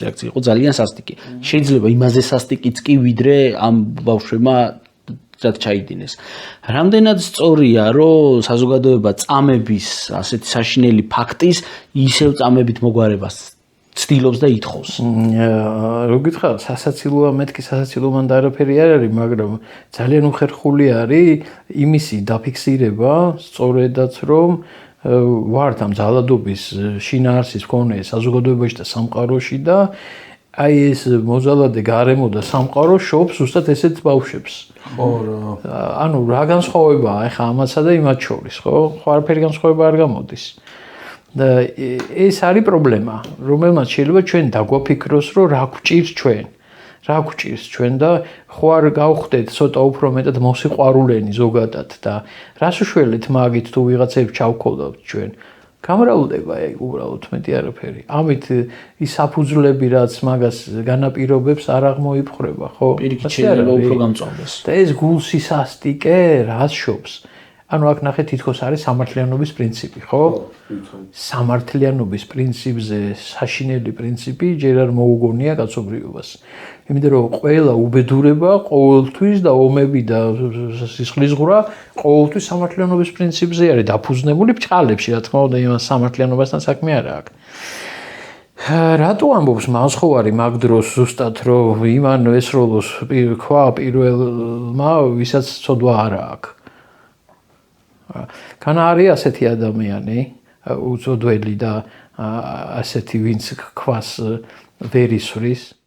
რეაქცია იყო ძალიან სასტიკი. შეიძლება იმაზე სასტიკიც კი ვიდრე ამ ბავშვებმა რაც ჩაიდინეს. რამდენად სწორია, რომ საზოგადოება წამების ასეთი საშინელი ფაქტის ისევ წამებით მოგვარებას ცდილობს და ითხოვს. რო გითხრათ, სასაცილოა მეთქი სასაცილო მანდ არაფერი არ არის, მაგრამ ძალიან უხერხული არის იმისი დაფიქსირება, სწორედაც რომ ვართ ამ ძალადობის შინაარსის მქონე საზოგადოებაში და სამყაროში და აი ეს მოზალადე გარემო და სამყარო შობს ზუსტად ესეთ ბავშვებს. ხო, ანუ რა განსხვავებაა ახლა ამასა და იმათ შორის, ხო? არაფერი განსხვავება არ გამოდის. და ეს არის პრობლემა, რომელმაც შეიძლება ჩვენ დაგვაფიქროს, რომ რა გვჭირს ჩვენ. რა გვჭირს ჩვენ და ხო არ გავხდეთ ცოტა უფრო მეტად მოსიყვარულენი ზოგადად და რას უშველეთ მაგით თუ ვიღაცებს ჩავქოლავთ ჩვენ. გამრავლდება უბრალოდ მეტი არაფერი. ამით ის საფუძვლები რაც მაგას განაპირობებს არ აღმოიფხრება, ხო? პირიქით შეიძლება უფრო გამწვავდეს. და ეს გულს ისასტიკე რაც შობს. ანუ აქ ნახეთ თითქოს არის სამართლიანობის პრინციპი, ხო? სამართლიანობის პრინციპზე საშინელი პრინციპი ჯერ არ მოუგონია კაცობრიობას. იმიტომ რომ ყველა უბედურება ყოველთვის და ომები და სისხლისღვრა ყოველთვის სამართლიანობის პრინციპზე არის დაფუძნებული ბჭყალებში, რა თქმა უნდა, იმას სამართლიანობასთან საქმე არ აქვს. რატო ამბობს მანსხოვარი მაგ დროს ზუსტად რომ იმან ესროლოს ქვა პირველმა ვისაც ცოდვა არ აქვს. კანა არის ასეთი ადამიანი, უწოდველი და ასეთი ვინც ქვას ვერ ისვრის.